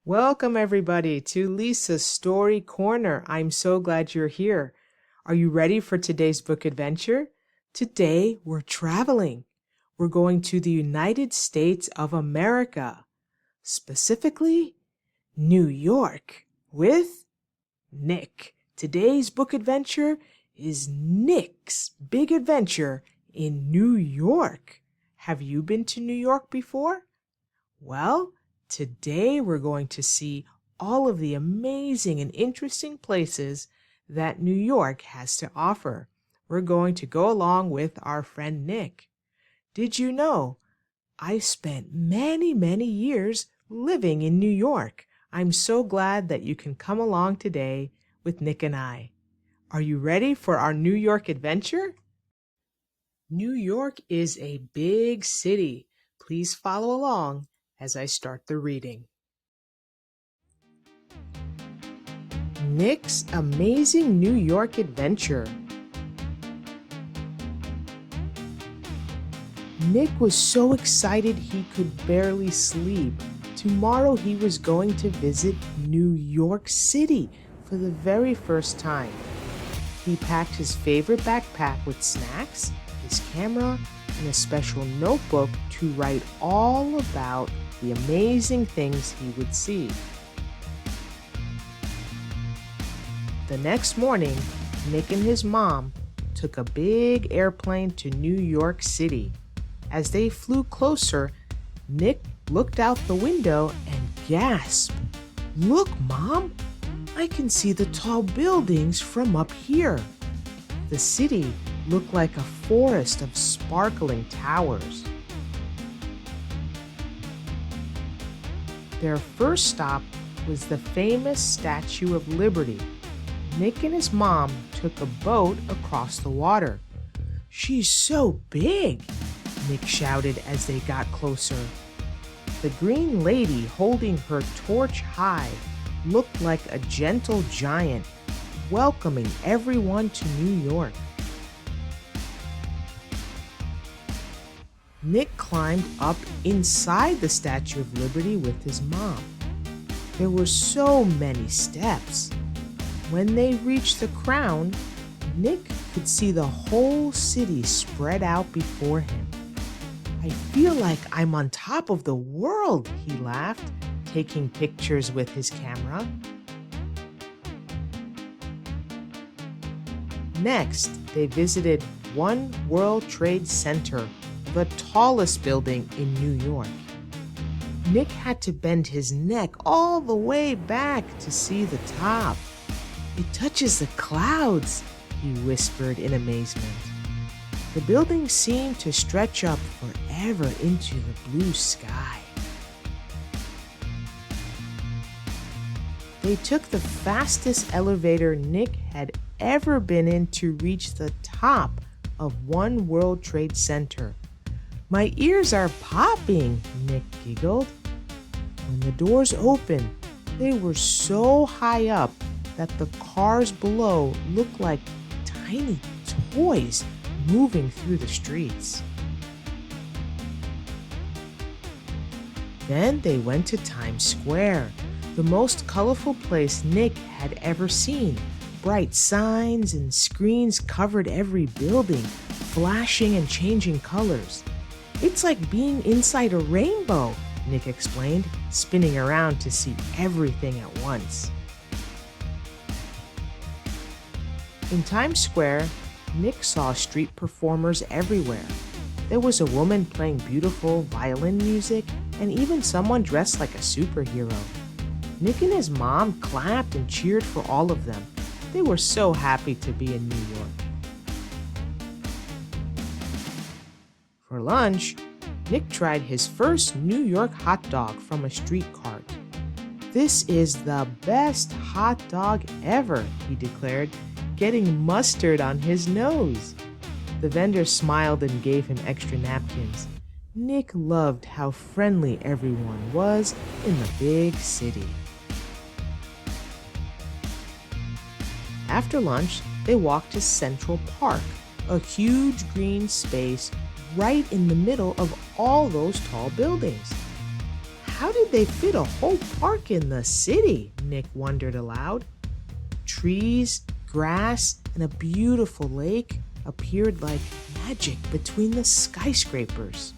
Welcome, everybody, to Lisa's Story Corner. I'm so glad you're here. Are you ready for today's book adventure? Today, we're traveling. We're going to the United States of America, specifically New York, with Nick. Today's book adventure is Nick's Big Adventure in New York. Have you been to New York before? Well, today we're going to see all of the amazing and interesting places that New York has to offer. We're going to go along with our friend Nick. Did you know I spent many years living in New York? I'm so glad that you can come along today with Nick and I. Are you ready for our New York adventure? New York is a big city. Please follow along as I start the reading. Nick's Amazing New York Adventure. Nick was so excited he could barely sleep. Tomorrow he was going to visit New York City for the very first time. He packed his favorite backpack with snacks, his camera, and a special notebook to write all about the amazing things he would see. The next morning, Nick and his mom took a big airplane to New York City. As they flew closer, Nick looked out the window and gasped, "Look, Mom! I can see the tall buildings from up here." The city looked like a forest of sparkling towers. Their first stop was the famous Statue of Liberty. Nick and his mom took a boat across the water. "She's so big!" Nick shouted as they got closer. The green lady holding her torch high looked like a gentle giant, welcoming everyone to New York. Nick climbed up inside the Statue of Liberty with his mom. There were so many steps. When they reached the crown, Nick could see the whole city spread out before him. "I feel like I'm on top of the world," he laughed, taking pictures with his camera. Next, they visited One World Trade Center, the tallest building in New York. Nick had to bend his neck all the way back to see the top. "It touches the clouds," he whispered in amazement. The building seemed to stretch up forever into the blue sky. They took the fastest elevator Nick had ever been in to reach the top of One World Trade Center. "My ears are popping," Nick giggled. When the doors opened, they were so high up that the cars below looked like tiny toys moving through the streets. Then they went to Times Square, the most colorful place Nick had ever seen. Bright signs and screens covered every building, flashing and changing colors. "It's like being inside a rainbow," Nick explained, spinning around to see everything at once. In Times Square, Nick saw street performers everywhere. There was a woman playing beautiful violin music and even someone dressed like a superhero. Nick and his mom clapped and cheered for all of them. They were so happy to be in New York. For lunch, Nick tried his first New York hot dog from a street cart. "This is the best hot dog ever," he declared, getting mustard on his nose. The vendor smiled and gave him extra napkins. Nick loved how friendly everyone was in the big city. After lunch, they walked to Central Park, a huge green space right in the middle of all those tall buildings. How did they fit a whole park in the city? Nick wondered aloud. Trees, grass, and a beautiful lake appeared like magic between the skyscrapers.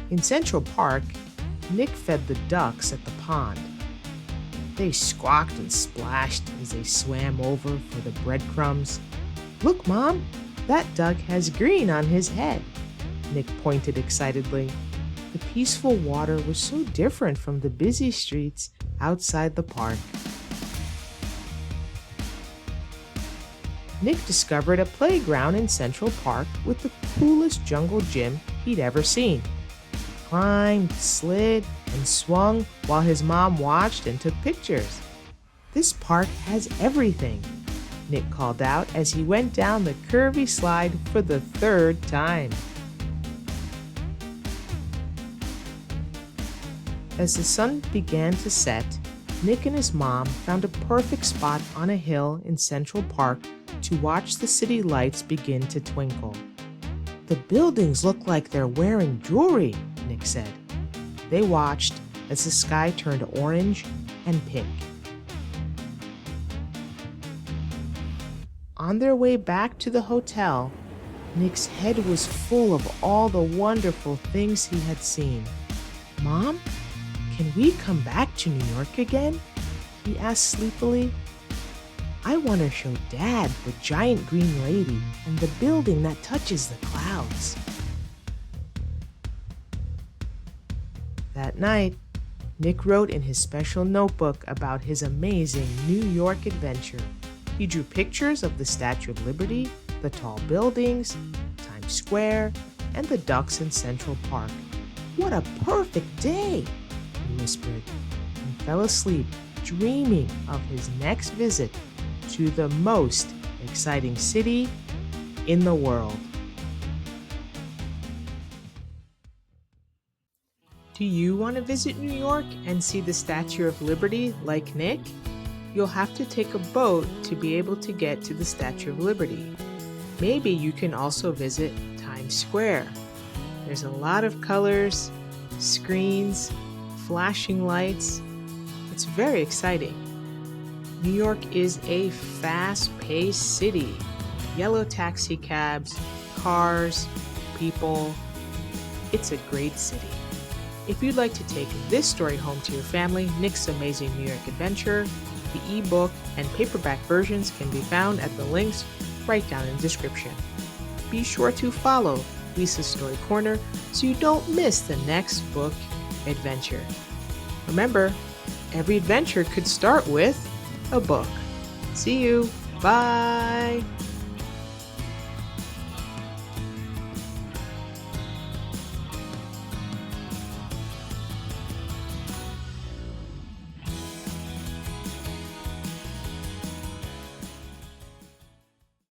In Central Park, Nick fed the ducks at the pond. They squawked and splashed as they swam over for the breadcrumbs. "Look, Mom, that duck has green on his head," Nick pointed excitedly. The peaceful water was so different from the busy streets outside the park. Nick discovered a playground in Central Park with the coolest jungle gym he'd ever seen. He climbed, slid, and swung while his mom watched and took pictures. "This park has everything," Nick called out as he went down the curvy slide for the third time. As the sun began to set, Nick and his mom found a perfect spot on a hill in Central Park to watch the city lights begin to twinkle. "The buildings look like they're wearing jewelry," Nick said. They watched as the sky turned orange and pink. On their way back to the hotel, Nick's head was full of all the wonderful things he had seen. "Mom, can we come back to New York again?" he asked sleepily. "I want to show Dad the giant green lady and the building that touches the clouds." That night, Nick wrote in his special notebook about his amazing New York adventure. He drew pictures of the Statue of Liberty, the tall buildings, Times Square, and the ducks in Central Park. "What a perfect day!" he whispered, and fell asleep dreaming of his next visit to the most exciting city in the world. Do you want to visit New York and see the Statue of Liberty like Nick? You'll have to take a boat to be able to get to the Statue of Liberty. Maybe you can also visit Times Square. There's a lot of colors, screens, flashing lights. It's very exciting. New York is a fast-paced city. Yellow taxi cabs, cars, people. It's a great city. If you'd like to take this story home to your family, Nick's Amazing New York Adventure, the ebook and paperback versions can be found at the links right down in the description. Be sure to follow Lisa's Story Corner so you don't miss the next book adventure. Remember, every adventure could start with a book. See you. Bye.